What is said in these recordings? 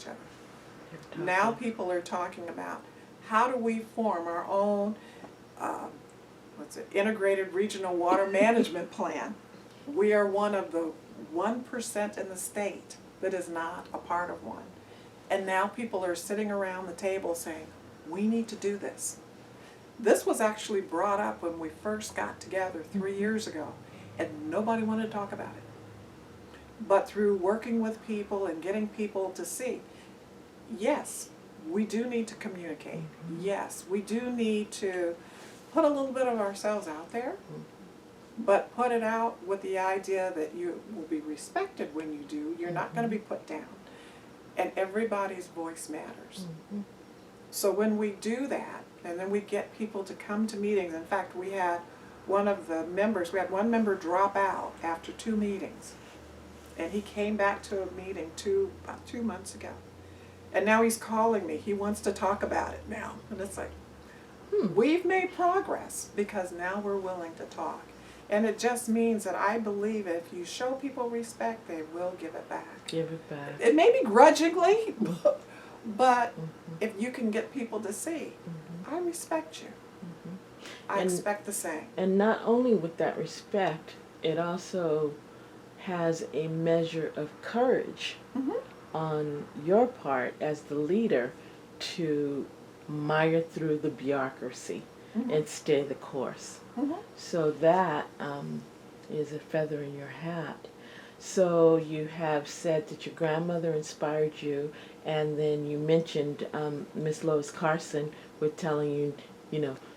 each other. Now people are talking about how do we form our own integrated regional water management plan. We are one of the 1% in the state that is not a part of one. And now people are sitting around the table saying, we need to do this. This was actually brought up when we first got together 3 years ago, and nobody wanted to talk about it. But through working with people and getting people to see, yes, we do need to communicate. Yes, we do need to put a little bit of ourselves out there, but put it out with the idea that you will be respected when you do. You're not going to be put down. And everybody's voice matters. So when we do that, and then we get people to come to meetings. In fact, we had one member drop out after 2 meetings. And he came back to a meeting about 2 months ago. And now he's calling me. He wants to talk about it now. And it's like, we've made progress because now we're willing to talk. And it just means that I believe if you show people respect, they will give it back. Give it back. It may be grudgingly, but if you can get people to see, I respect you. I expect the same. And not only with that respect, it also has a measure of courage on your part as the leader to mire through the bureaucracy and stay the course. So that is a feather in your hat. So you have said that your grandmother inspired you, and then you mentioned Miss Lois Carson with telling you,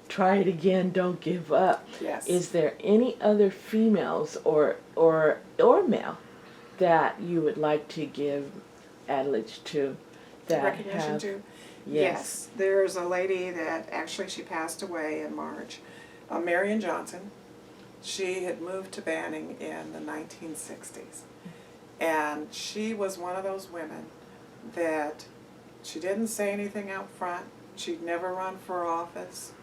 try it again, don't give up. Yes. Is there any other females or male that you would like to give adage to that Recognition to? Yes. There's a lady that actually she passed away in March, Marion Johnson. She had moved to Banning in the 1960s. And she was one of those women that she didn't say anything out front. She'd never run for office.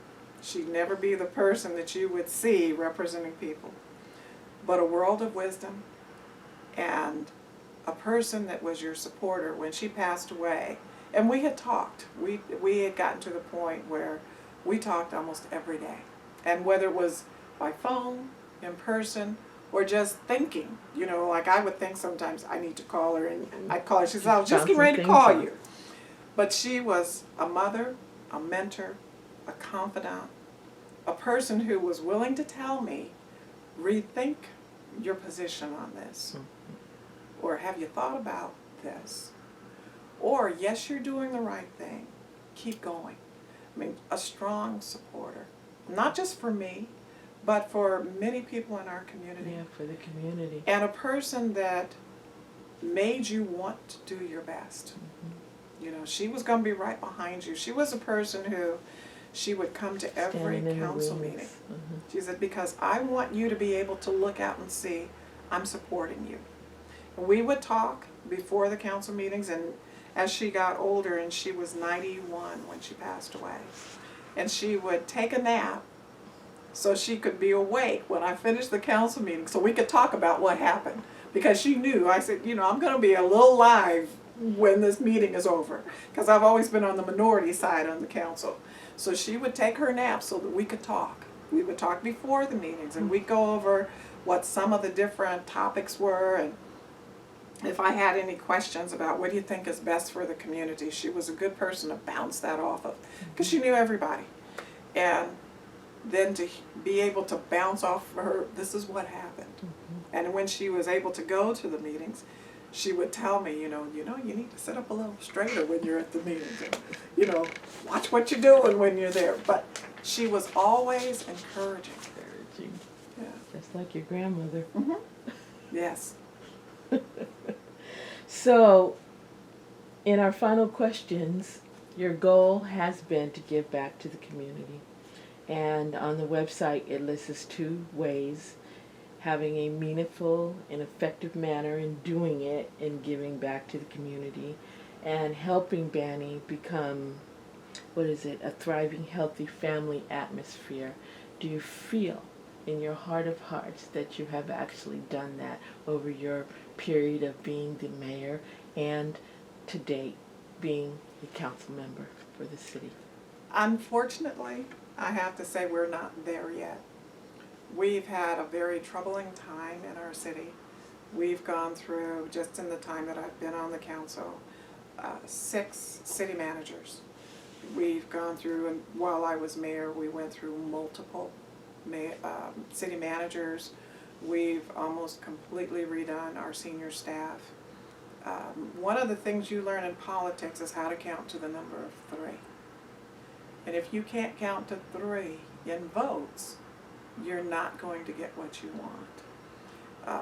She'd never be the person that you would see representing people. But a world of wisdom, and a person that was your supporter when she passed away. And we had talked. We had gotten to the point where we talked almost every day. And whether it was by phone, in person, or just thinking, like I would think sometimes I need to call her, and I'd call her. She said, I was just getting ready to call you. But she was a mother, a mentor, a confidant, a person who was willing to tell me, rethink your position on this. Or have you thought about this? Or, yes, you're doing the right thing. Keep going. I mean, a strong supporter. Not just for me, but for many people in our community. Yeah, for the community. And a person that made you want to do your best. She was going to be right behind you. She was a person who, she would come to every council meeting. She said, because I want you to be able to look out and see, I'm supporting you. And we would talk before the council meetings, and as she got older, and she was 91 when she passed away, and she would take a nap so she could be awake when I finished the council meeting so we could talk about what happened. Because she knew, I said, I'm going to be a little live when this meeting is over, because I've always been on the minority side on the council. So she would take her nap so that we could talk. We would talk before the meetings, and we'd go over what some of the different topics were, and if I had any questions about what do you think is best for the community, she was a good person to bounce that off of, because she knew everybody. And then to be able to bounce off of her, this is what happened. And when she was able to go to the meetings, she would tell me, you need to sit up a little straighter when you're at the meetings. And, watch what you're doing when you're there. But she was always encouraging. Yeah. Just like your grandmother. Yes. So, in our final questions, your goal has been to give back to the community. And on the website, it lists 2 ways: having a meaningful and effective manner in doing it and giving back to the community, and helping Banning become, a thriving, healthy family atmosphere. Do you feel in your heart of hearts that you have actually done that over your period of being the mayor and to date being a council member for the city? Unfortunately, I have to say we're not there yet. We've had a very troubling time in our city. We've gone through, just in the time that I've been on the council, 6 city managers. We've gone through, and while I was mayor, we went through multiple city managers. We've almost completely redone our senior staff. One of the things you learn in politics is how to count to the number of 3. And if you can't count to 3 in votes, you're not going to get what you want.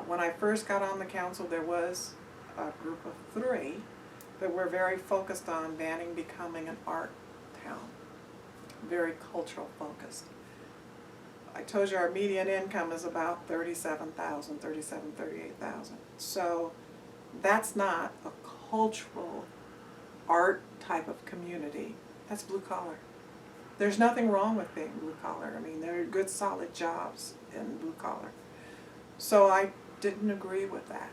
When I first got on the council, there was a group of 3 that were very focused on Banning becoming an art town, very cultural focused. I told you our median income is about $38,000. So that's not a cultural art type of community. That's blue collar. There's nothing wrong with being blue collar. I mean, there are good solid jobs in blue collar. So I didn't agree with that.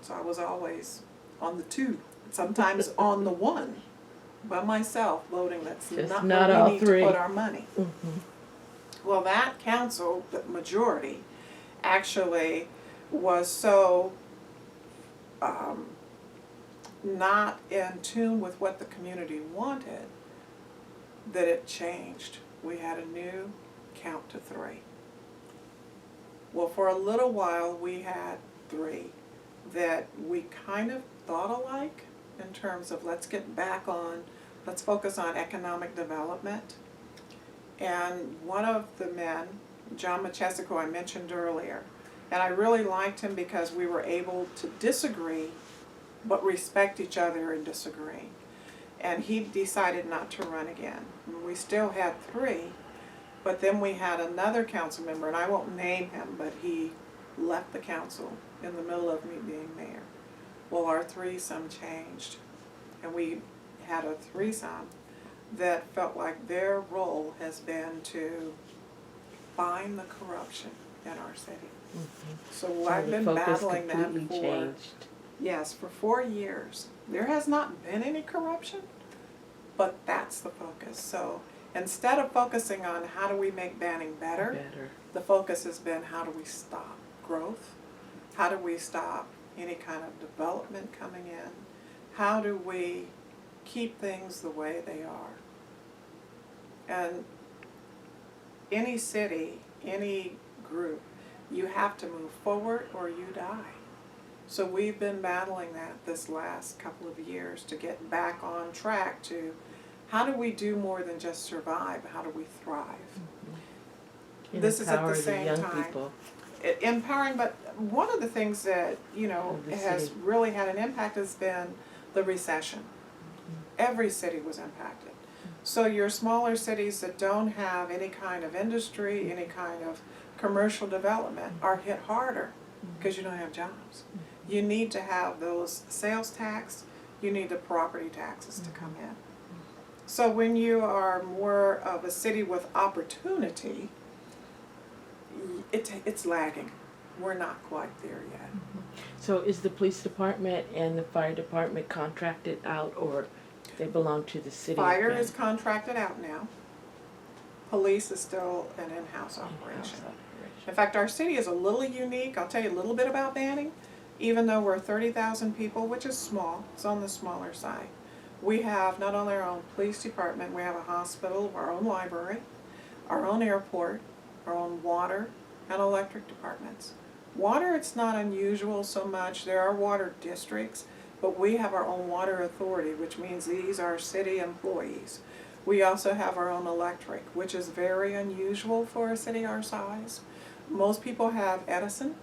So I was always on the 2, sometimes on the 1 by myself, voting that's Just not where we need 3. to put our money. Mm-hmm. Well, that council, the majority, actually was so not in tune with what the community wanted that it changed. We had a new count to 3. Well, for a little while we had 3 that we kind of thought alike in terms of let's focus on economic development. And one of the men, John Machesak, who I mentioned earlier, and I really liked him because we were able to disagree but respect each other in disagreeing. And he decided not to run again. We still had 3, but then we had another council member, and I won't name him, but he left the council in the middle of me being mayor. Well, our threesome changed, and we had a threesome that felt like their role has been to find the corruption in our city. Mm-hmm. So I've been battling that for, changed. yes, for 4 years. There has not been any corruption, but that's the focus. So instead of focusing on how do we make Banning better, the focus has been how do we stop growth? How do we stop any kind of development coming in? How do we keep things the way they are? And any city, any group, you have to move forward or you die. So we've been battling that this last couple of years to get back on track to how do we do more than just survive, how do we thrive? Mm-hmm. This is at the Empower same young time. People. Empowering, but one of the things that, has city. really had an impact has been the recession. Every city was impacted. So your smaller cities that don't have any kind of industry, any kind of commercial development are hit harder because you don't have jobs. You need to have those sales tax, you need the property taxes to come in. So when you are more of a city with opportunity, it's lagging. We're not quite there yet. So is the police department and the fire department contracted out, or they belong to the city? Fire is contracted out now. Police is still an in-house operation. In-house operation. In fact, our city is a little unique. I'll tell you a little bit about Banning. Even though we're 30,000 people, which is small, it's on the smaller side. We have not only our own police department, we have a hospital, our own library, our own airport, our own water and electric departments. Water, it's not unusual so much. There are water districts, but we have our own water authority, which means these are city employees. We also have our own electric, which is very unusual for a city our size. Most people have Edison.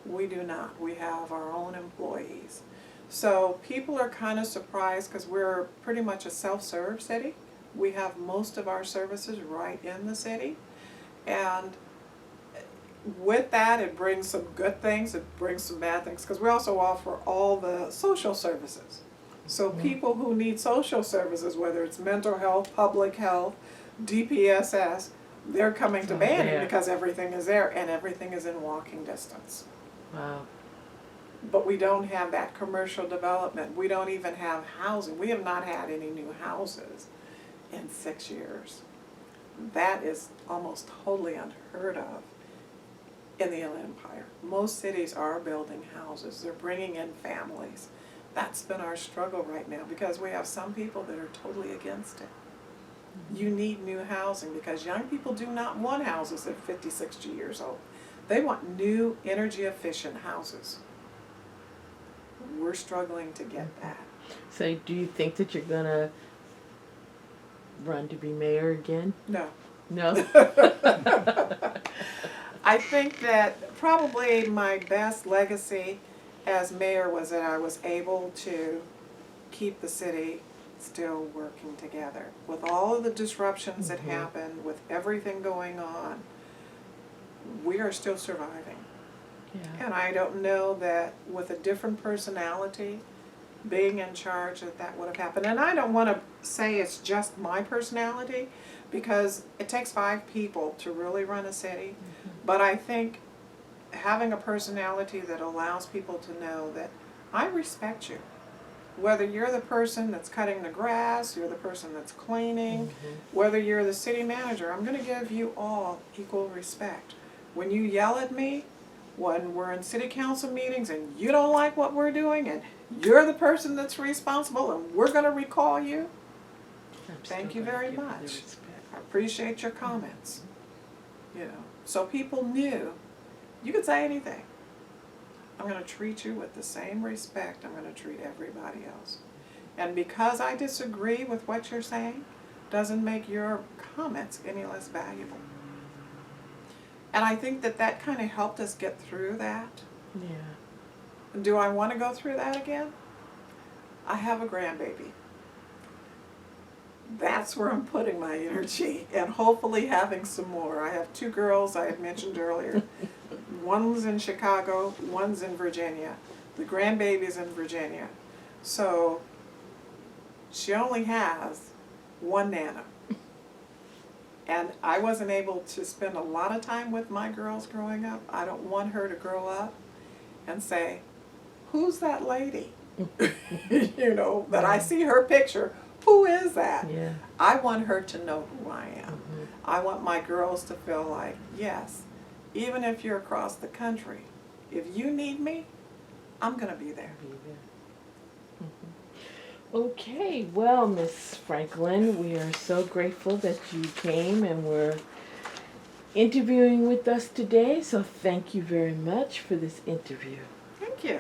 We do not. We have our own employees. So people are kind of surprised because we're pretty much a self-serve city. We have most of our services right in the city. And with that, it brings some good things, it brings some bad things, because we also offer all the social services. So people who need social services, whether it's mental health, public health, DPSS, they're coming to Banning because everything is there and everything is in walking distance. Wow. but we don't have that commercial development. We don't even have housing. We have not had any new houses in 6 years. That is almost totally unheard of in the Inland Empire. Most cities are building houses. They're bringing in families. That's been our struggle right now because we have some people that are totally against it. You need new housing because young people do not want houses at 50, 60 years old. They want new, energy efficient houses. We're struggling to get that. So do you think that you're gonna run to be mayor again? No. No? I think that probably my best legacy as mayor was that I was able to keep the city still working together. With all of the disruptions that happened, with everything going on, we are still surviving. Yeah. And I don't know that with a different personality, being in charge, that would have happened. And I don't want to say it's just my personality, because it takes 5 people to really run a city. But I think having a personality that allows people to know that I respect you. Whether you're the person that's cutting the grass, you're the person that's cleaning, whether you're the city manager, I'm going to give you all equal respect. When you yell at me, when we're in city council meetings and you don't like what we're doing and you're the person that's responsible and we're going to recall you, thank you very much. I appreciate your comments. You know, so people knew you could say anything. I'm going to treat you with the same respect I'm going to treat everybody else. And because I disagree with what you're saying, doesn't make your comments any less valuable. And I think that that kind of helped us get through that. Yeah. Do I want to go through that again? I have a grandbaby. That's where I'm putting my energy, and hopefully having some more. I have 2 girls I had mentioned earlier. One's in Chicago, one's in Virginia. The grandbaby's in Virginia. So she only has 1 nana. And I wasn't able to spend a lot of time with my girls growing up. I don't want her to grow up and say, who's that lady? You know, that I see her picture. Who is that? Yeah. I want her to know who I am. I want my girls to feel like, yes, even if you're across the country, if you need me, I'm going to be there. Okay, well, Miss Franklin, we are so grateful that you came and were interviewing with us today, so thank you very much for this interview. Thank you.